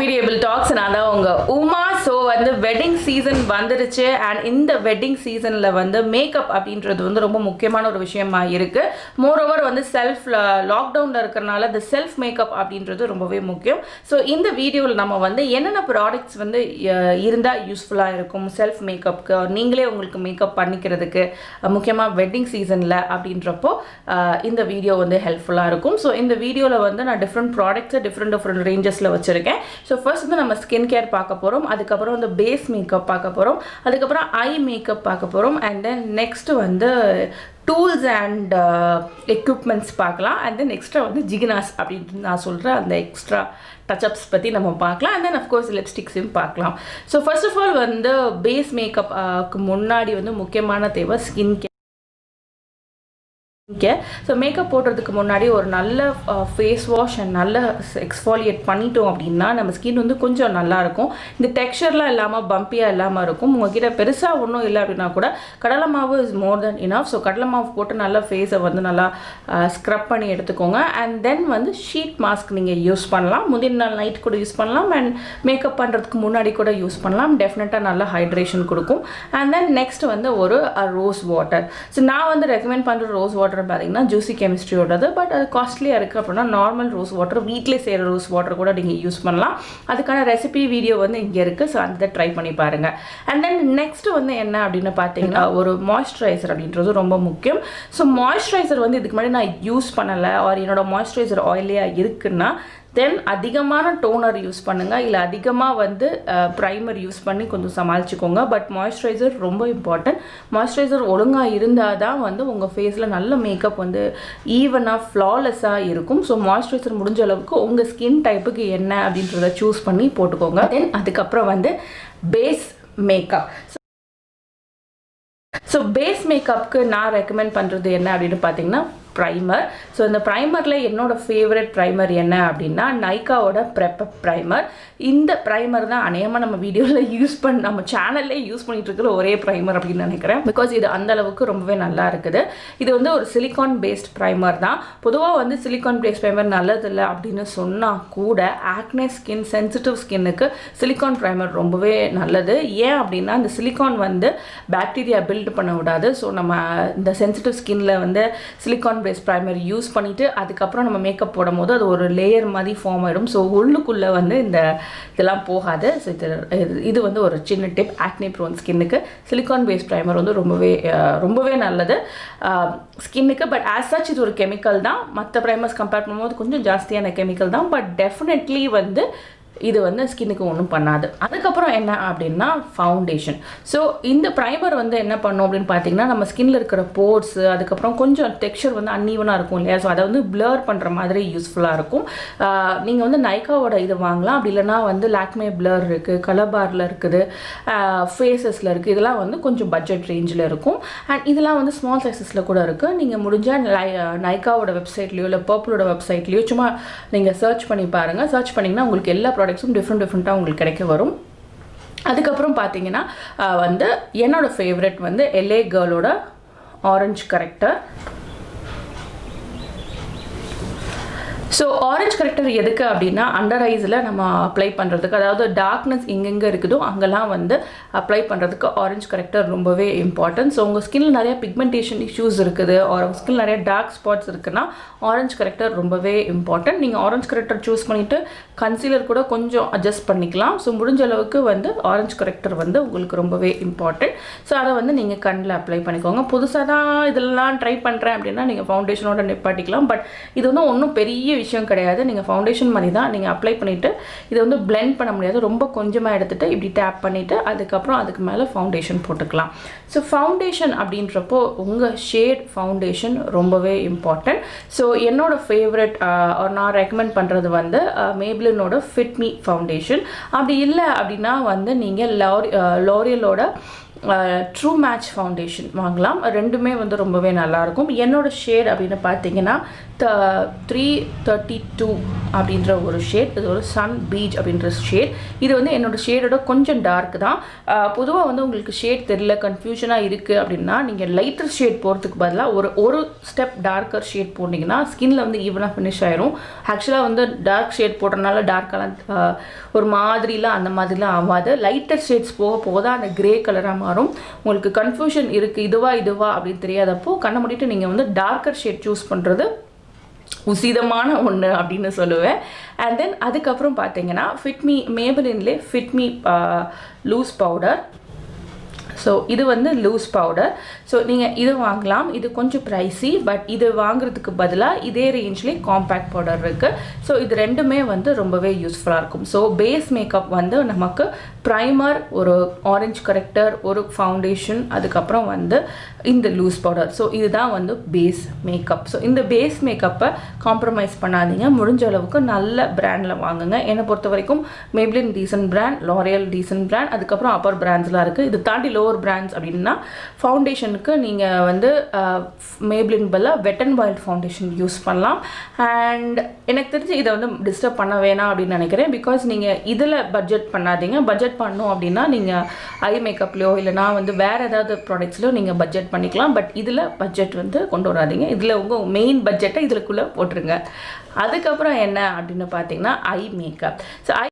coffeetabletalks நான் தான் உங்க உமா. ஸோ வந்து வெட்டிங் சீசன் வந்துருச்சு அண்ட் இந்த வெட்டிங் சீசனில் வந்து மேக்கப் அப்படின்றது வந்து ரொம்ப முக்கியமான ஒரு விஷயமா இருக்குது. மோரோவர் வந்து லாக்டவுனில் இருக்கிறனால இந்த செல்ஃப் மேக்கப் அப்படின்றது ரொம்பவே முக்கியம். ஸோ இந்த வீடியோவில் நம்ம வந்து என்னென்ன ப்ராடக்ட்ஸ் வந்து இருந்தால் யூஸ்ஃபுல்லாக இருக்கும் செல்ஃப் மேக்கப்புக்கு, நீங்களே உங்களுக்கு மேக்கப் பண்ணிக்கிறதுக்கு, முக்கியமாக வெட்டிங் சீசனில் அப்படின்றப்போ இந்த வீடியோ வந்து ஹெல்ப்ஃபுல்லாக இருக்கும். ஸோ இந்த வீடியோவில் வந்து நான் டிஃப்ரெண்ட் ப்ராடக்ட்ஸை டிஃப்ரெண்ட் ரேஞ்சஸில் வச்சுருக்கேன். ஸோ ஃபர்ஸ்ட் வந்து நம்ம ஸ்கின் கேர் பார்க்க போகிறோம், அதுக்கப்புறம் வந்து பேஸ் மேக்கப் பார்க்க போகிறோம், அதுக்கப்புறம் ஐ மேக்கப் பார்க்க போகிறோம், அண்ட் தென் நெக்ஸ்ட் வந்து டூல்ஸ் அண்ட் எக்யூப்மெண்ட்ஸ் பார்க்கலாம், அண்ட் தென் எக்ஸ்ட்ரா வந்து ஜிகினாஸ் அப்படின்ட்டு நான் சொல்கிறேன் அந்த எக்ஸ்ட்ரா டச்சப்ஸ் பற்றி நம்ம பார்க்கலாம், அண்ட் தென் அஃப்கோர்ஸ் லிப்ஸ்டிக்ஸையும் பார்க்கலாம். ஸோ ஃபர்ஸ்ட் ஆஃப் ஆல் வந்து பேஸ் மேக்கப்புக்கு முன்னாடி வந்து முக்கியமான தேவை ஸ்கின் கேர். ஸோ மேக்கப் போடுறதுக்கு முன்னாடி ஒரு நல்ல ஃபேஸ் வாஷ் அண்ட் நல்ல எக்ஸ்ஃபாலியேட் பண்ணிட்டோம் அப்படின்னா நம்ம ஸ்கின் வந்து கொஞ்சம் நல்லாயிருக்கும். இந்த டெக்ஸ்சர்லாம் இல்லாமல் பம்பியாக இல்லாமல் இருக்கும். உங்ககிட்ட பெருசாக ஒன்றும் இல்லை அப்படின்னா கூட கடலை மாவு is more then enough. So கடலை மாவு போட்டு நல்லா ஃபேஸை வந்து நல்லா ஸ்க்ரப் பண்ணி எடுத்துக்கோங்க. அண்ட் தென் வந்து ஷீட் மாஸ்க் நீங்கள் யூஸ் பண்ணலாம். முந்தின நாள் நைட் கூட யூஸ் பண்ணலாம், அண்ட் மேக்கப் பண்ணுறதுக்கு முன்னாடி கூட யூஸ் பண்ணலாம். டெஃபினட்டாக நல்ல ஹைட்ரேஷன் கொடுக்கும். அண்ட் தென் நெக்ஸ்ட் வந்து ஒரு ரோஸ் வாட்டர். ஸோ நான் வந்து ரெக்கமெண்ட் பண்ணுற ரோஸ் வாட்டர் பார்த்தீங்கன்னா ஜூசி கெமிஸ்ட்ரியோடது, பட் அது காஸ்ட்லியாக இருக்குது அப்படின்னா நார்மல் ரோஸ் வாட்டர், வீட்டிலே செய்கிற ரோஸ் வாட்டர் கூட நீங்கள் யூஸ் பண்ணலாம். அதுக்கான ரெசிபி வீடியோ வந்து இங்கே இருக்குது. ஸோ அந்த ட்ரை பண்ணி பாருங்கள். அண்ட் தென் நெக்ஸ்ட் வந்து என்ன அப்படின்னு பார்த்தீங்கன்னா ஒரு மாய்ஸ்சரைசர் அப்படின்றது ரொம்ப முக்கியம். ஸோ மாய்ஸ்சரைசர் வந்து இதுக்கு முன்னாடி நான் யூஸ் பண்ணலை, ஆர் என்னோட மாய்ஸ்சரைசர் ஆயிலியாக இருக்குன்னா தென் அதிகமான டோனர் யூஸ் பண்ணுங்கள், இல்லை அதிகமாக வந்து ப்ரைமர் யூஸ் பண்ணி கொஞ்சம் சமாளிச்சுக்கோங்க. பட் மாய்ஸ்சரைசர் ரொம்ப இம்பார்ட்டன்ட். மாய்ஸ்சரைசர் ஒழுங்காக இருந்தால் தான் வந்து உங்கள் ஃபேஸில் நல்ல மேக்கப் வந்து ஈவனாக ஃப்ளாலெஸ்ஸாக இருக்கும். ஸோ மாய்ஸ்சரைசர் முடிஞ்ச அளவுக்கு உங்கள் ஸ்கின் டைப்புக்கு என்ன அப்படின்றத சூஸ் பண்ணி போட்டுக்கோங்க. தென் அதுக்கப்புறம் வந்து பேஸ் மேக்கப். ஸோ பேஸ் மேக்கப்புக்கு நான் ரெக்கமெண்ட் பண்ணுறது என்ன அப்படின்னு பார்த்தீங்கன்னா ப்ரைமர். ஸோ இந்த ப்ரைமரில் என்னோடய ஃபேவரட் ப்ரைமர் என்ன அப்படின்னா நைக்காவோட ப்ரெப்பப் ப்ரைமர். இந்த ப்ரைமர் தான் அநேகமாக நம்ம வீடியோவில் நம்ம சேனல்லே யூஸ் பண்ணிகிட்டு இருக்கிற ஒரே ப்ரைமர் அப்படின்னு நினைக்கிறேன். பிகாஸ் இது அந்தளவுக்கு ரொம்பவே நல்லா இருக்குது. இது வந்து ஒரு சிலிக்கான் பேஸ்ட் ப்ரைமர் தான். பொதுவாக வந்து சிலிக்கான் பேஸ்ட் ப்ரைமர் நல்லதில்லை அப்படின்னு சொன்னால் கூட ஆக்னே ஸ்கின், சென்சிட்டிவ் ஸ்கின்னுக்கு சிலிக்கான் ப்ரைமர் ரொம்பவே நல்லது. ஏன் அப்படின்னா இந்த சிலிக்கான் வந்து பாக்டீரியா பில்ட் பண்ண விடாது. ஸோ நம்ம இந்த சென்சிட்டிவ் ஸ்கின்னில் வந்து சிலிக்கான் பேஸ் ப்ரைமர் யூஸ் பண்ணிவிட்டு அதுக்கப்புறம் நம்ம மேக்கப் போடும் போது அது ஒரு லேயர் மாதிரி ஃபார்ம் ஆகிடும். ஸோ உள்ளுக்குள்ளே வந்து இதெல்லாம் போகாது. ஸோ இது வந்து ஒரு சின்ன டிப் ஆக்னே ப்ரோன் ஸ்கின்னுக்கு. சிலிக்கான் பேஸ் ப்ரைமர் வந்து ரொம்பவே நல்லது ஸ்கின்னுக்கு. பட் ஆஸ் சச் இது ஒரு கெமிக்கல் தான். மற்ற ப்ரைமர்ஸ் கம்பேர் பண்ணும்போது கொஞ்சம் ஜாஸ்தியான கெமிக்கல் தான். பட் டெஃபினெட்லி வந்து இது வந்து ஸ்கின்னுக்கு ஒன்றும் பண்ணாது. அதுக்கப்புறம் என்ன அப்படின்னா ஃபவுண்டேஷன். ஸோ இந்த ப்ரைமர் வந்து என்ன பண்ணும் அப்படின்னு பார்த்தீங்கன்னா நம்ம ஸ்கின்னில் இருக்கிற போர்ஸ், அதுக்கப்புறம் கொஞ்சம் டெக்ஸ்சர் வந்து அன்ஈவனாக இருக்கும் இல்லையா, ஸோ அதை வந்து பிளர் பண்ணுற மாதிரி யூஸ்ஃபுல்லாக இருக்கும். நீங்கள் வந்து நைக்காவோட இது வாங்கலாம். அப்படி இல்லைனா வந்து லாக்மே பிளர் இருக்குது, கலர் பாரில் இருக்குது, ஃபேஸஸில் இருக்குது. இதெல்லாம் வந்து கொஞ்சம் பட்ஜெட் ரேஞ்சில் இருக்கும். அண்ட் இதெல்லாம் வந்து ஸ்மால் சைஸஸில் கூட இருக்குது. நீங்கள் முடிஞ்சால் நைக்காவோட வெப்சைட்லேயோ இல்லை பர்பிளோட வெப்சைட்லேயோ சும்மா நீங்கள் சர்ச் பண்ணி பாருங்கள். சர்ச் பண்ணிங்கன்னா உங்களுக்கு எல்லா ப்ராடக்ட்ஸும் டிஃப்ரெண்ட்டாக உங்களுக்கு கிடைக்க வரும். அதுக்கப்புறம் பார்த்தீங்கன்னா வந்து என்னோட ஃபேவரட் வந்து LA கேர்ளோட orange character. So orange character எதுக்கு அப்படின்னா அண்டர் ஐஸில் நம்ம அப்ளை பண்ணுறதுக்கு, அதாவது டார்க்னஸ் எங்கெங்கே இருக்குதோ அங்கெல்லாம் வந்து அப்ளை பண்ணுறதுக்கு ஆரஞ்ச் கரெக்டர் ரொம்பவே இம்பார்ட்டன்ட். ஸோ உங்கள் ஸ்கின்னில் நிறைய பிக்மெண்டேஷன் இஷ்யூஸ் இருக்குது, உங்கள் ஸ்கின் நிறைய டார்க் ஸ்பாட்ஸ் இருக்குன்னா ஆரஞ்ச் கரெக்டர் ரொம்பவே இம்பார்ட்டன்ட். நீங்கள் ஆரஞ்ச் கரெக்டர் சூஸ் பண்ணிவிட்டு கன்சீலர் கூட கொஞ்சம் அட்ஜஸ்ட் பண்ணிக்கலாம். ஸோ முடிஞ்ச அளவுக்கு வந்து ஆரஞ்ச் கரெக்டர் வந்து உங்களுக்கு ரொம்பவே இம்பார்ட்டன்ட். ஸோ அதை வந்து நீங்கள் கண்ணில் அப்ளை பண்ணிக்கோங்க. புதுசாக தான் இதெல்லாம் ட்ரை பண்ணுறேன் அப்படின்னா நீங்கள் ஃபவுண்டேஷனோட நிப்பாட்டிக்கலாம். பட் இது வந்து ஒன்றும் பெரிய விஷயம் கிடையாது. நீங்கள் ஃபவுண்டேஷன் மாதிரி தான் நீங்கள் அப்ளை பண்ணிவிட்டு இதை வந்து பிளெண்ட் பண்ண முடியாது. ரொம்ப கொஞ்சமாக எடுத்துகிட்டு இப்படி டேப் பண்ணிவிட்டு அதுக்கப்புறம் அதுக்கு மேலே ஃபவுண்டேஷன் போட்டுக்கலாம். ஸோ ஃபவுண்டேஷன் அப்படின்றப்போ உங்கள் ஷேட் ஃபவுண்டேஷன் ரொம்பவே இம்பார்ட்டன்ட். ஸோ என்னோடய ஃபேவரட் நான் ரெக்கமெண்ட் பண்ணுறது வந்து மேப்ளினோட ஃபிட் மீ ஃபவுண்டேஷன். அப்படி இல்லை அப்படின்னா வந்து நீங்கள் லோரியலோட ட்ரூ மேட்ச் ஃபவுண்டேஷன் வாங்கலாம். ரெண்டுமே வந்து ரொம்பவே நல்லாயிருக்கும். என்னோட ஷேட் அப்படின்னு பார்த்தீங்கன்னா 332 அப்படின்ற ஒரு ஷேட். இது ஒரு சன் பீச் அப்படின்ற ஷேட். இது வந்து என்னோட ஷேடோட கொஞ்சம் டார்க் தான். பொதுவாக வந்து உங்களுக்கு ஷேட் தெரியல, கன்ஃபியூஷனாக இருக்குது அப்படின்னா நீங்கள் லைட்டர் ஷேட் போகிறதுக்கு பதிலாக ஒரு ஸ்டெப் டார்க்கர் ஷேட் போட்டிங்கன்னா ஸ்கின்ல வந்து ஈவனாக ஃபினிஷ் ஆயிரும். ஆக்சுவலாக வந்து டார்க் ஷேட் போடுறதுனால டார்க்கெல்லாம் ஒரு மாதிரிலாம் அந்த மாதிரிலாம் ஆகாது. லைட்டர் ஷேட்ஸ் போக போக தான் அந்த கிரே கலராக மாறும். உங்களுக்கு கன்ஃபியூஷன் இருக்குது இதுவா அப்படின்னு தெரியாதப்போ கண்ணை மூடிட்டு நீங்கள் வந்து டார்க்கர் ஷேட் சூஸ் பண்ணுறது உசிதமான ஒன்று அப்படின்னு சொல்லுவேன். அண்ட் தென் அதுக்கப்புறம் பார்த்தீங்கன்னா ஃபிட்மி மேபலின்லே ஃபிட்மி லூஸ் பவுடர். ஸோ இது வந்து லூஸ் பவுடர். ஸோ நீங்கள் இது வாங்கலாம். இது கொஞ்சம் ப்ரைஸி, பட் இது வாங்குறதுக்கு பதிலாக இதே ரேஞ்ச்லேயே காம்பேக்ட் பவுடர் இருக்குது. ஸோ இது ரெண்டுமே வந்து ரொம்பவே யூஸ்ஃபுல்லாக இருக்கும். ஸோ பேஸ் மேக்கப் வந்து நமக்கு ப்ரைமர், ஒரு ஆரஞ்சு கரெக்டர், ஒரு ஃபவுண்டேஷன், அதுக்கப்புறம் வந்து இந்த லூஸ் பவுடர். ஸோ இதுதான் வந்து பேஸ் மேக்கப். ஸோ இந்த பேஸ் மேக்கப்பை காம்ப்ரமைஸ் பண்ணாதீங்க. முடிஞ்ச அளவுக்கு நல்ல பிராண்டில் வாங்குங்க. என்னை பொறுத்த வரைக்கும் Maybelline decent brand, L'Oreal decent brand, அதுக்கப்புறம் அப்பர் பிராண்ட்ஸ்லாம் இருக்குது. இது தாண்டி லோவர் பிராண்ட்ஸ் அப்படின்னா ஃபவுண்டேஷனுக்கு நீங்கள் வந்து மேப்ளின் பதிலாக வெட் அண்ட் வைல்ட் ஃபவுண்டேஷன் யூஸ் பண்ணலாம். அண்ட் எனக்கு தெரிஞ்சு இதை வந்து டிஸ்டர்ப் பண்ண வேணாம் அப்படின்னு நினைக்கிறேன். பிகாஸ் நீங்கள் இதில் பட்ஜெட் பண்ணாதீங்க. பட்ஜெட் பண்ணோம் அப்படின்னா நீங்கள் ஐ மேக்கப்லையோ இல்லைனா வந்து வேறு ஏதாவது ப்ராடக்ட்ஸ்லையோ நீங்கள் பட்ஜெட் பண்ணிக்கலாம். பட் இதில் பட்ஜெட் வந்து கொண்டு வராதிங்க. இதில் உங்கள் மெயின் பட்ஜெட்டை இதுக்குள்ளே போட்டுருங்க. அதுக்கப்புறம் என்ன அப்படின்னு பார்த்தீங்கன்னா ஐ மேக்கப். ஸோ ஐ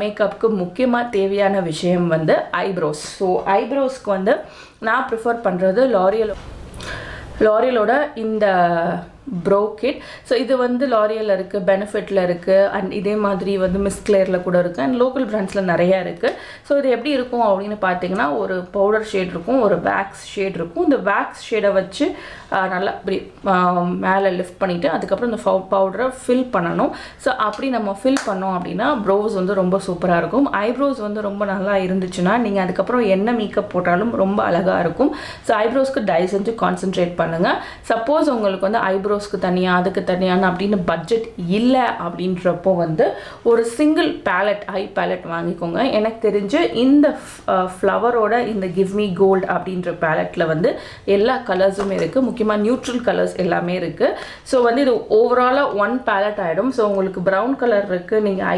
மேக்கப்புக்கு முக்கியமாக தேவையான விஷயம் வந்து ஐப்ரோஸ். ஸோ ஐப்ரோஸ்க்கு வந்து நான் ப்ரிஃபர் பண்ணுறது லாரியலோட இந்த ப்ரோ கிட். ஸோ இது வந்து லாரியலில் இருக்குது, பெனிஃபிட்டில் இருக்குது, அண்ட் இதே மாதிரி வந்து மிஸ் கிளேரில் கூட இருக்குது, அண்ட் லோக்கல் பிராண்ட்ஸில் நிறையா இருக்குது. ஸோ இது எப்படி இருக்கும் அப்படின்னு பார்த்தீங்கன்னா ஒரு பவுடர் ஷேட் இருக்கும், ஒரு வேக்ஸ் ஷேட் இருக்கும். இந்த வேக்ஸ் ஷேடை வச்சு நல்லா இப்படி மேலே லிஃப்ட் பண்ணிவிட்டு அதுக்கப்புறம் இந்த பவுடரை ஃபில் பண்ணணும். ஸோ அப்படி நம்ம ஃபில் பண்ணோம் அப்படின்னா ப்ரோஸ் வந்து ரொம்ப சூப்பராக இருக்கும். ஐப்ரோஸ் வந்து ரொம்ப நல்லா இருந்துச்சுன்னா நீங்கள் அதுக்கப்புறம் என்ன மேக்கப் போட்டாலும் ரொம்ப அழகாக இருக்கும். ஸோ ஐப்ரோஸ்க்கு தயவு செஞ்சு கான்சென்ட்ரேட் பண்ணுங்கள். சப்போஸ் உங்களுக்கு வந்து ஐப்ரோஸ்க்கு தனியாக அதுக்கு தனியான அப்படின்னு பட்ஜெட் இல்லை அப்படின்றப்போ வந்து ஒரு சிங்கிள் பேலட், ஐ பேலட் வாங்கிக்கோங்க. எனக்கு தெரிஞ்சு இந்த ஃப்ளவரோட இந்த கிவ் மீ கோல்ட் அப்படின்ற பேலட்டில் வந்து எல்லா கலர்ஸும் இருக்குது. முக்கியமாக நியூட்ரல் கலர்ஸ் எல்லாமே இருக்குது. ஸோ வந்து இது ஓவராலாக ஒன் பேலட் ஆகிடும். ஸோ உங்களுக்கு ப்ரௌன் கலர் இருக்குது நீங்கள்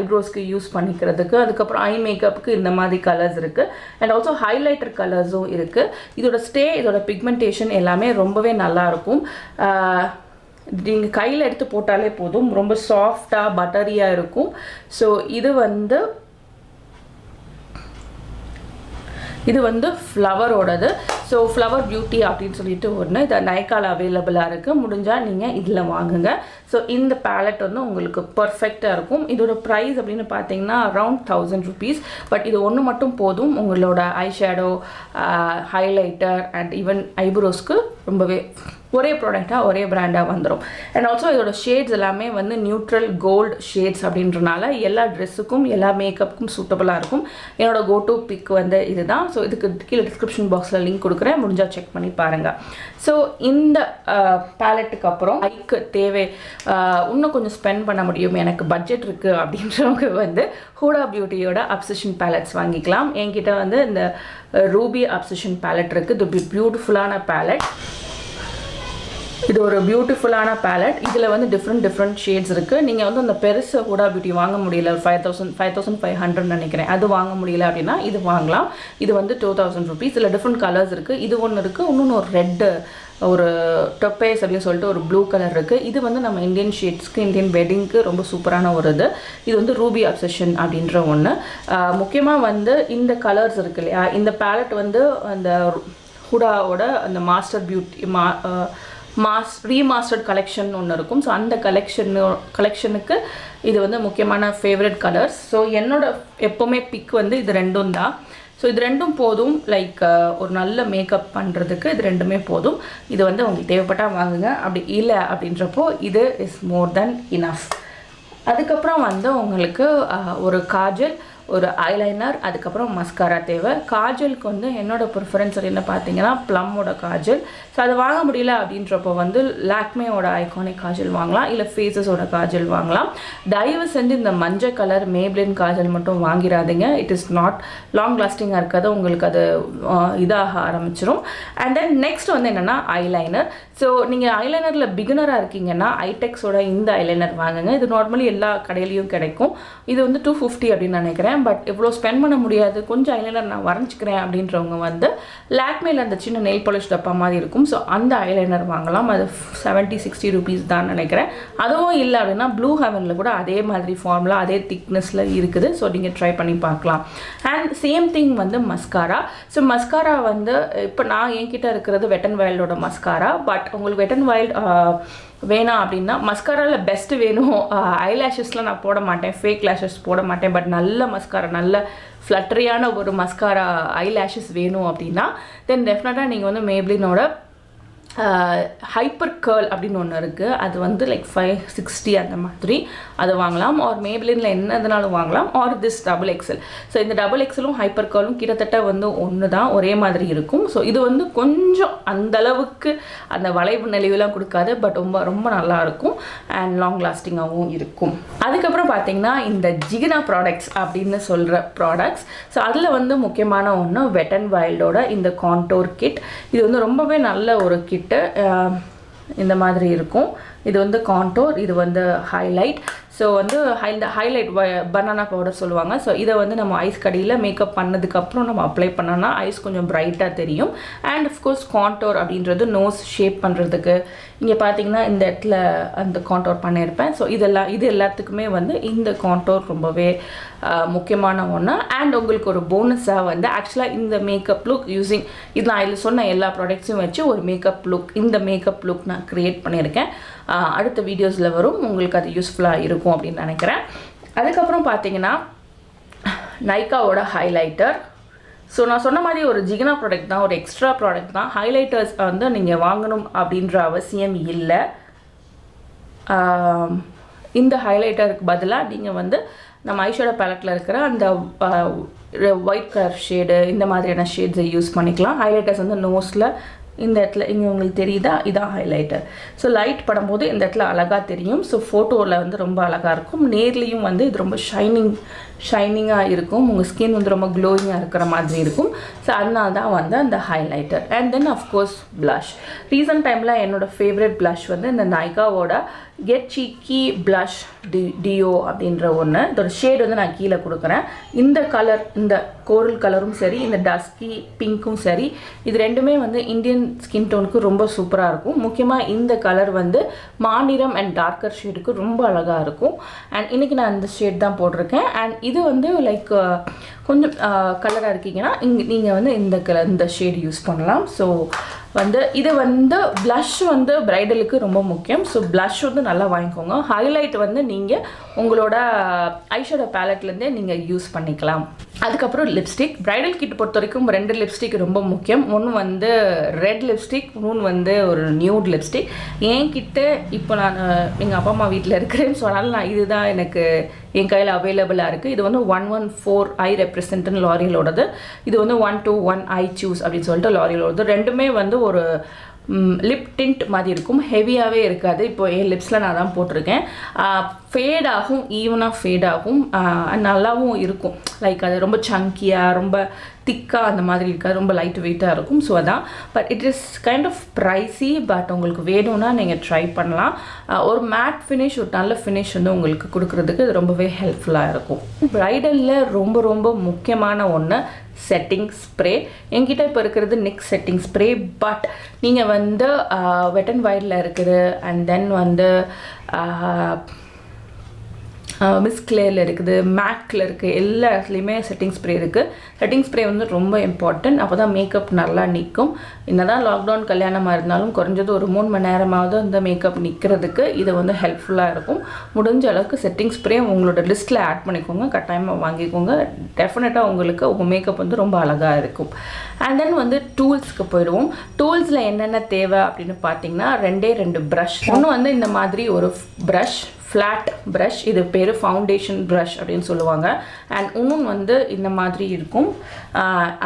ஐப்ரோஸ்க்கு யூஸ் பண்ணிக்கிறதுக்கு. அதுக்கப்புறம் ஐ மேக்கப்புக்கு இந்த மாதிரி கலர்ஸ் இருக்குது. அண்ட் ஆல்சோ ஹைலைட்டர் கலர்ஸும் இருக்குது. இதோட பிக்மெண்டேஷன் எல்லாமே ரொம்பவே நல்லாயிருக்கும். நீங்கள் கையில் எடுத்து போட்டாலே போதும், ரொம்ப சாஃப்டாக பட்டரியாக இருக்கும். ஸோ இது வந்து ஃப்ளவரோடது. ஸோ ஃப்ளவர் பியூட்டி அப்படின்னு சொல்லிட்டு ஒன்று இது நைக்கால அவைலபிளாக இருக்குது. முடிஞ்சால் நீங்கள் இதில் வாங்குங்க. ஸோ இந்த பேலட் வந்து உங்களுக்கு பர்ஃபெக்டாக இருக்கும். இதோட ப்ரைஸ் அப்படின்னு பார்த்தீங்கன்னா அரவுண்ட் 1000 rupees. பட் இது ஒன்று மட்டும் போதும் உங்களோட eye shadow, highlighter and even ஐப்ரோஸ்க்கு ரொம்பவே ஒரே ப்ராடக்டாக ஒரே பிராண்டாக வந்துடும். அண்ட் ஆல்சோ இதோட ஷேட்ஸ் எல்லாமே வந்து நியூட்ரல் கோல்டு ஷேட்ஸ் அப்படின்றனால எல்லா ட்ரெஸ்ஸுக்கும் எல்லா மேக்கப்புக்கும் சூட்டபுளாக இருக்கும். என்னோட கோ டு பிக் வந்து இதுதான். ஸோ இதுக்கு கீழே டிஸ்கிரிப்ஷன் பாக்ஸில் லிங்க் கொடுக்குறேன், முடிஞ்சால் செக் பண்ணி பாருங்கள். ஸோ இந்த பேலட்டுக்கு அப்புறம் ஐக்கு தேவை இன்னும் கொஞ்சம் ஸ்பெண்ட் பண்ண முடியும், எனக்கு பட்ஜெட் இருக்குது அப்படின்றவங்க வந்து ஹூடா பியூட்டியோட அப்சஷன் பேலட்ஸ் வாங்கிக்கலாம். என்கிட்ட வந்து இந்த ரூபி அப்சஷன் பேலட் இருக்குது. இது பியூட்டிஃபுல்லான பேலட். இது ஒரு பியூட்டிஃபுல்லான பேலட். இதில் வந்து டிஃப்ரெண்ட் ஷேட்ஸ் இருக்குது. நீங்கள் வந்து அந்த பெருசு ஹூடா பியூட்டி வாங்க முடியல, 5500 நினைக்கிறேன், அது வாங்க முடியல அப்படின்னா இது வாங்கலாம். இது வந்து 2000 rupees. இதில் டிஃப்ரெண்ட் கலர்ஸ் இருக்குது. இது ஒன்று இருக்குது, இன்னொன்று ஒரு ரெட்டு, ஒரு டொப்பேஸ் அப்படின்னு சொல்லிட்டு ஒரு ப்ளூ கலர் இருக்குது. இது வந்து நம்ம இந்தியன் ஷேட்ஸ்க்கு, இந்தியன் வெட்டிங்க்கு ரொம்ப சூப்பரான ஒரு இது வந்து ரூபி அப்சஷன் அப்படின்ற ஒன்று. முக்கியமாக வந்து இந்த கலர்ஸ் இருக்கு இல்லையா, இந்த பேலட் வந்து அந்த ஹூடாவோட அந்த மாஸ்டர் பியூட்டி ரீமாஸ்டர்ட் கலெக்ஷன் ஒன்று இருக்கும். ஸோ அந்த கலெக்ஷனுக்கு இது வந்து முக்கியமான ஃபேவரட் கலர்ஸ். ஸோ என்னோட எப்போவுமே பிக் வந்து இது ரெண்டும் தான். ஸோ இது ரெண்டும் போதும், லைக் ஒரு நல்ல மேக்கப் பண்ணுறதுக்கு இது ரெண்டுமே போதும். இது வந்து உங்களுக்கு தேவைப்பட்டால் வாங்குங்க, அப்படி இல்லை அப்படின்றப்போ இது இஸ் மோர் தென் இனஃப். அதுக்கப்புறம் வந்து உங்களுக்கு ஒரு காஜல், ஒரு ஐலைனர், அதுக்கப்புறம் மஸ்காரா தேவை. காஜலுக்கு வந்து என்னோட ப்ரிஃபரன்ஸ் என்ன பார்த்தீங்கன்னா ப்ளம்மோட காஜல். ஸோ அது வாங்க முடியல அப்படின்றப்போ வந்து லாக்மேயோட ஐகானிக் காஜல் வாங்கலாம், இல்லை ஃபேஸஸோட காஜல் வாங்கலாம். தயவு செஞ்சு இந்த மஞ்சள் கலர் மேப்ளின் காஜல் மட்டும் வாங்கிடாதீங்க. இட் இஸ் நாட் லாங் லாஸ்டிங்காக இருக்காது, உங்களுக்கு அது இதாக ஆரம்பிச்சிடும். அண்ட் தென் நெக்ஸ்ட் வந்து என்னென்னா ஐலைனர். ஸோ நீங்கள் ஐலைனரில் பிகினராக இருக்கீங்கன்னா ஐடெக்ஸோட இந்த ஐலைனர் வாங்குங்க. இது நார்மலி எல்லா கடையிலையும் கிடைக்கும். இது வந்து 250 அப்படின்னு நினைக்கிறேன். பட் இவ்வளோ ஸ்பெண்ட் பண்ண முடியாது, கொஞ்சம் ஐலைனர் நான் வரைஞ்சிக்கிறேன் அப்படின்றவங்க வந்து லாக்மேல அந்த சின்ன நெயில் பாலிஷ் டப்பா மாதிரி இருக்கும். ஸோ அந்த ஐலைனர் வாங்கலாம். அது 70-60 ருபீஸ் தான் நினைக்கிறேன். அதுவும் இல்லை அப்படின்னா ப்ளூ ஹெவனில் கூட அதே மாதிரி ஃபார்முலா அதே திக்னஸில் இருக்குது. ஸோ நீங்கள் ட்ரை பண்ணி பார்க்கலாம். அண்ட் சேம் திங் வந்து மஸ்காரா. ஸோ மஸ்காரா வந்து இப்போ நான் என்கிட்ட இருக்கிறது வெட் அண்ட் வைல்டோட மஸ்காரா. பட் உங்களுக்கு வெட் அண்ட் வைல்ட் வேணாம் அப்படின்னா மஸ்காராவில் பெஸ்ட்டு வேணும். ஐலாஷஸ்லாம் நான் போட மாட்டேன், ஃபேக் லேஷஸ் போட மாட்டேன். பட் நல்ல மஸ்காரா, நல்ல ஃப்ளட்டரியான ஒரு மஸ்காரா ஐலாஷஸ் வேணும் அப்படின்னா தென் டெஃபினட்டாக நீங்கள் வந்து மேப்ளினோட ஹைப்பர் கேர்ள் அப்படின்னு ஒன்று இருக்குது. அது வந்து லைக் 560 அந்த மாதிரி அது வாங்கலாம். ஆர் மேப்ளினில் என்ன எதுனாலும் வாங்கலாம். R this XXL. ஸோ இந்த XXLும் ஹைப்பர் கேர்ளும் கிட்டத்தட்ட வந்து ஒன்று தான், ஒரே மாதிரி இருக்கும். ஸோ இது வந்து கொஞ்சம் அந்தளவுக்கு அந்த வளைவு நெளிவுலாம் கொடுக்காது, பட் ரொம்ப ரொம்ப நல்லாயிருக்கும் அண்ட் லாங் லாஸ்டிங்காகவும் இருக்கும். அதுக்கப்புறம் பார்த்தீங்கன்னா இந்த ஜிகினா ப்ராடக்ட்ஸ் அப்படின்னு சொல்கிற ப்ராடக்ட்ஸ். ஸோ அதில் வந்து முக்கியமான ஒன்று வெட் அண்ட் வைல்டோட இந்த கான்டோர் கிட். இது வந்து ரொம்பவே நல்ல ஒரு கிட். இந்த மாதிரி இருக்கும். இது வந்து கான்டோர், இது வந்து ஹைலைட். ஸோ வந்து இந்த ஹைலைட் பனானா பவுடர் சொல்லுவாங்க. ஸோ இதை வந்து நம்ம ஐஸ் கடியில் மேக்கப் பண்ணதுக்கப்புறம் நம்ம அப்ளை பண்ணோன்னா ஐஸ் கொஞ்சம் பிரைட்டாக தெரியும். அண்ட் அஃப்கோர்ஸ் கான்டோர் அப்படின்றது நோஸ் ஷேப் பண்ணுறதுக்கு. இங்கே பார்த்தீங்கன்னா இந்த இடத்துல அந்த கான்டோர் பண்ணியிருப்பேன். ஸோ இது எல்லாத்துக்குமே வந்து இந்த கான்டோர் ரொம்பவே முக்கியமான ஒன்று. அண்ட் உங்களுக்கு ஒரு போனஸாக வந்து ஆக்சுவலாக இந்த மேக்கப் லுக் யூஸிங் இது நான் இதில் சொன்ன எல்லா ப்ராடக்ட்ஸும் வச்சு ஒரு மேக்கப் லுக், இந்த மேக்கப் லுக் நான் க்ரியேட் பண்ணியிருக்கேன். அடுத்த வீடியோஸில் வரும், உங்களுக்கு அது யூஸ்ஃபுல்லாக இருக்கும் அப்படின்னு நினைக்கிறேன். அதுக்கப்புறம் பார்த்தீங்கன்னா நைக்காவோட ஹைலைட்டர். ஸோ நான் சொன்ன மாதிரி ஒரு ஜிகினா ப்ராடக்ட் தான், ஒரு எக்ஸ்ட்ரா ப்ராடக்ட் தான். ஹைலைட்டர்ஸ் வந்து நீங்கள் வாங்கணும் அப்படின்ற அவசியம் இல்லை. இந்த ஹைலைட்டருக்கு பதிலாக நீங்கள் வந்து நம்ம ஐஷேடோ பேலட்டில் இருக்கிற அந்த ஒயிட் கலர் ஷேடு, இந்த மாதிரியான ஷேட்ஸை யூஸ் பண்ணிக்கலாம். ஹைலைட்டர்ஸ் வந்து நோஸில் இந்த இடத்துல இங்கே உங்களுக்கு தெரியுதா, இதான் ஹைலைட்டர். ஸோ லைட் படும்போது இந்த இடத்துல அழகாக தெரியும். ஸோ ஃபோட்டோவில் வந்து ரொம்ப அழகாக இருக்கும். நேர்லேயும் வந்து இது ரொம்ப ஷைனிங்காக இருக்கும். உங்கள் ஸ்கின் வந்து ரொம்ப க்ளோயிங்காக இருக்கிற மாதிரி இருக்கும். ஸோ அதனால தான் வந்து அந்த highlighter. And then of course blush. Recent டைமில் என்னோடய ஃபேவரட் ப்ளஷ் வந்து இந்த நைக்காவோட கெட் சீக்கி ப்ளஷ் டியோ அப்படின்ற ஒன்று. இதோட ஷேட் வந்து நான் கீழே கொடுக்குறேன். இந்த கலர், இந்த கோரல் கலரும் சரி, இந்த டஸ்கி பிங்க்கும் சரி, இது ரெண்டுமே வந்து இந்தியன் ஸ்கின் டோனுக்கு ரொம்ப சூப்பராக இருக்கும். முக்கியமாக இந்த கலர் வந்து மாநிறம் அண்ட் டார்க்கர் ஷேடுக்கு ரொம்ப அழகாக இருக்கும். அண்ட் இன்றைக்கி நான் இந்த ஷேட் தான் போட்டிருக்கேன். அண்ட் இது வந்து லைக் கொஞ்சம் கலராக இருக்கீங்கன்னா நீங்கள் வந்து இந்த ஷேட் யூஸ் பண்ணலாம். ஸோ வந்து இது வந்து ப்ளஷ் வந்து ப்ரைடலுக்கு ரொம்ப முக்கியம். ஸோ ப்ளஷ் வந்து நல்லா வாங்கிக்கோங்க. ஹைலைட் வந்து நீங்கள் உங்களோட ஐஷேடோ பேலட்லேருந்தே நீங்கள் யூஸ் பண்ணிக்கலாம். அதுக்கப்புறம் லிப்ஸ்டிக். ப்ரைடல் கிட் பொறுத்த வரைக்கும் 2 லிப்ஸ்டிக் ரொம்ப முக்கியம். ஒன்று வந்து ரெட் லிப்ஸ்டிக், இன்னொன்று வந்து ஒரு நியூட் லிப்ஸ்டிக். என்கிட்ட இப்போ நான் எங்கள் அப்பா அம்மா வீட்டில் இருக்கிறேன்னு சொன்னாலும் நான் இதுதான் எனக்கு என் கையில் அவைலபிளாக இருக்குது. இது வந்து 114 ஐ ரெப்ரசன்ட்னு லாரியலோடது. இது வந்து 121 ஐ சூஸ் அப்படின்னு சொல்லிட்டு லாரியலோடது. ரெண்டுமே வந்து ஒரு லிப் டிண்ட் மாதிரி இருக்கும், ஹெவியாகவே இருக்காது. இப்போ என் லிப்ஸில் நான் தான் போட்டிருக்கேன். ஃபேடாகும், ஈவனாக ஃபேடாகும், நல்லாவும் இருக்கும். லைக் அது ரொம்ப சங்கியாக, ரொம்ப திக்காக அந்த மாதிரி இருக்காது, ரொம்ப லைட் வெயிட்டாக இருக்கும். ஸோ அதான். But it is kind of pricey. But உங்களுக்கு வேணும்னா நீங்கள் ட்ரை பண்ணலாம். ஒரு மேட் ஃபினிஷ், ஒரு நல்ல ஃபினிஷ் வந்து உங்களுக்கு கொடுக்குறதுக்கு இது ரொம்பவே ஹெல்ப்ஃபுல்லாக இருக்கும். ப்ரைடலில் ரொம்ப ரொம்ப முக்கியமான ஒன்று செட்டிங் ஸ்ப்ரே. என்கிட்ட இப்போ இருக்கிறது நிக் செட்டிங் ஸ்ப்ரே. பட் நீங்கள் வந்து வெட் அண்ட் வைல்டில் இருக்குது, அண்ட் தென் வந்து மிஸ் கிளேரில் இருக்குது, மேக்கில் இருக்குது, எல்லா இடத்துலையுமே செட்டிங் ஸ்ப்ரே இருக்குது. செட்டிங் ஸ்ப்ரே வந்து ரொம்ப இம்பார்ட்டன்ட். அப்போ தான் மேக்கப் நல்லா நிற்கும். என்ன தான் லாக்டவுன் கல்யாணமாக இருந்தாலும் குறைஞ்சது ஒரு 3 மணி நேரமாவது அந்த மேக்கப் நிற்கிறதுக்கு இது வந்து ஹெல்ப்ஃபுல்லாக இருக்கும். முடிஞ்ச அளவுக்கு செட்டிங் ஸ்ப்ரே உங்களோட லிஸ்ட்டில் ஆட் பண்ணிக்கோங்க, கட்டாயமாக வாங்கிக்கோங்க. டெஃபினட்டாக உங்களுக்கு உங்கள் மேக்கப் வந்து ரொம்ப அழகாக இருக்கும். அண்ட் தென் வந்து டூல்ஸ்க்கு போயிடுவோம். டூல்ஸில் என்னென்ன தேவை அப்படின்னு பார்த்தீங்கன்னா 2 ப்ரஷ். ஒன்று வந்து இந்த மாதிரி ஒரு ப்ரஷ், ஃப்ளாட் ப்ரஷ். இது பேர் ஃபவுண்டேஷன் ப்ரஷ் அப்படின்னு சொல்லுவாங்க. அண்ட் இன்னொன்று வந்து இந்த மாதிரி இருக்கும்.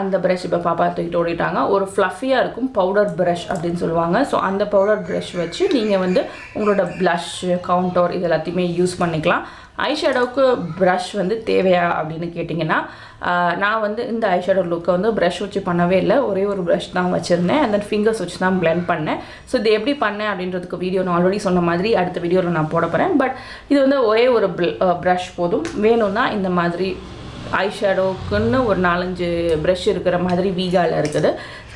அந்த ப்ரஷ் இப்போ பாப்பா தூக்கிட்டு ஓடிட்டாங்க. ஒரு ஃப்ளஃபியாக இருக்கும், பவுடர் ப்ரஷ் அப்படின்னு சொல்லுவாங்க. ஸோ அந்த பவுடர் ப்ரஷ் வச்சு நீங்கள் வந்து உங்களோட ப்ளஷ், கவுண்டர் இது எல்லாத்தையுமே யூஸ் பண்ணிக்கலாம். ஐஷேடோவுக்கு ப்ரஷ் வந்து தேவையா அப்படின்னு கேட்டிங்கன்னா, நான் வந்து இந்த ஐஷேடோ லுக்கை வந்து ப்ரஷ் வச்சு பண்ணவே இல்லை. ஒரே ஒரு ப்ரஷ் தான் வச்சுருந்தேன். அண்ட் தென் ஃபிங்கர்ஸ் வச்சு தான் பிளெண்ட் பண்ணேன். ஸோ இது எப்படி பண்ணேன் அப்படின்றதுக்கு வீடியோ நான் ஆல்ரெடி சொன்ன மாதிரி அடுத்த வீடியோவில் நான் போட போகிறேன். பட் இது வந்து ஒரே ஒரு ப்ரஷ் போதும். வேணும்னா இந்த மாதிரி ஐஷேடோக்குன்னு ஒரு 4-5 ப்ரஷ் இருக்கிற மாதிரி வீகாவில் இருக்குது.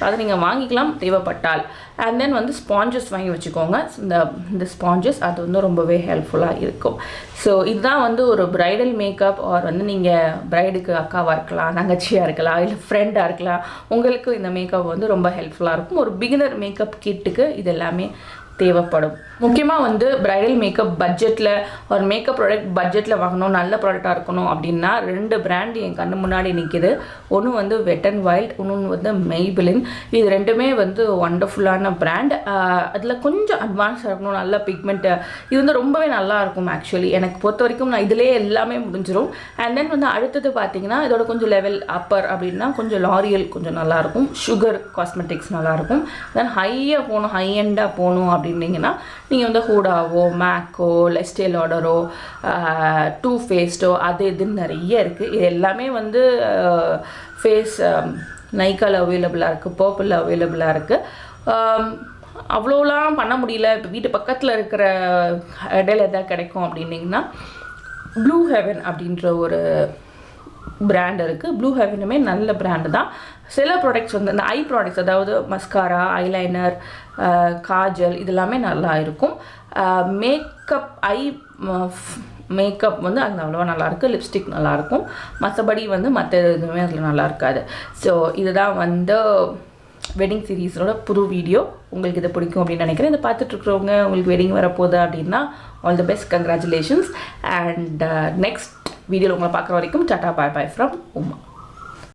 அதை நீங்கள் வாங்கிக்கலாம் தேவைப்பட்டால். அண்ட் தென் வந்து ஸ்பாஞ்சஸ் வாங்கி வச்சுக்கோங்க. இந்த ஸ்பாஞ்சஸ் அது வந்து ரொம்பவே ஹெல்ப்ஃபுல்லாக இருக்கும். ஸோ இதுதான் வந்து ஒரு ப்ரைடல் மேக்கப். ஆர் வந்து நீங்கள் ப்ரைடுக்கு அக்காவாக இருக்கலாம், தங்கச்சியாக இருக்கலாம், இல்லை ஃப்ரெண்டாக இருக்கலாம். உங்களுக்கு இந்த மேக்கப் வந்து ரொம்ப ஹெல்ப்ஃபுல்லாக இருக்கும். ஒரு பிகினர் மேக்கப் கிட்டுக்கு இது எல்லாமே தேவைப்படும். முக்கியமாக வந்து ப்ரைடல் மேக்கப் பட்ஜெட்டில் ஒரு மேக்கப் ப்ராடக்ட் பட்ஜெட்டில் வாங்கணும், நல்ல ப்ராடக்டாக இருக்கணும் அப்படின்னா 2 பிராண்ட் என் கண்ணு முன்னாடி நிற்கிது. ஒன்று வந்து வெட் அண்ட் வைல்ட், இன்னொன்று வந்து மெய்பிலின். இது ரெண்டுமே வந்து ஒண்டர்ஃபுல்லான பிராண்ட். அதில் கொஞ்சம் அட்வான்ஸாக இருக்கணும், நல்ல பிக்மெண்ட்டு. இது வந்து ரொம்பவே நல்லாயிருக்கும். ஆக்சுவலி எனக்கு பொறுத்த வரைக்கும் நான் இதிலே எல்லாமே முடிஞ்சிடும். அண்ட் தென் வந்து அடுத்தது பார்த்தீங்கன்னா இதோட கொஞ்சம் லெவல் அப்பர் அப்படின்னா கொஞ்சம் லாரியல் கொஞ்சம் நல்லாயிருக்கும். சுகர் காஸ்மெட்டிக்ஸ் நல்லாயிருக்கும். தென் ஹையாக போகணும், ஹை எண்டாக போகணும் அப்படின்னீங்கன்னா நீங்கள் வந்து ஹூடாவோ, மேக்கோ, எஸ்டே லாடரோ, டூ ஃபேஸ்டோ அது இதுன்னு நிறைய இருக்குது. இது எல்லாமே வந்து ஃபேஸ் நைக்காவில் அவைலபிளாக இருக்குது, பர்பிளில் அவைலபிளாக இருக்குது. அவ்வளோலாம் பண்ண முடியல, இப்போ வீட்டு பக்கத்தில் இருக்கிற இடையில எதாவது கிடைக்கும் அப்படின்னிங்கன்னா ப்ளூ ஹெவன் அப்படின்ற ஒரு பிராண்ட் இருக்குது. ப்ளூ ஹெவனுமே நல்ல பிராண்டு தான். சில ப்ராடக்ட்ஸ் வந்து இந்த ஐ ப்ராடக்ட்ஸ், அதாவது மஸ்காரா, ஐலைனர், காஜல் இதெல்லாமே நல்லா இருக்கும். மேக்கப் வந்து அது அவ்வளோவா நல்லாயிருக்கு. லிப்ஸ்டிக் நல்லாயிருக்கும். மற்றபடி வந்து மற்ற எதுவுமே அதில் நல்லா இருக்காது. ஸோ இதுதான் வந்து வெட்டிங் சீரீஸோட புது வீடியோ. உங்களுக்கு இதை பிடிக்கும் அப்படின்னு நினைக்கிறேன். இதை பார்த்துட்ருக்குறவங்க உங்களுக்கு வெட்டிங் வரப்போகுது அப்படின்னா all the best, congratulations. And next வீடியோவில் உங்களை பார்க்குற வரைக்கும் tata bye bye from Uma.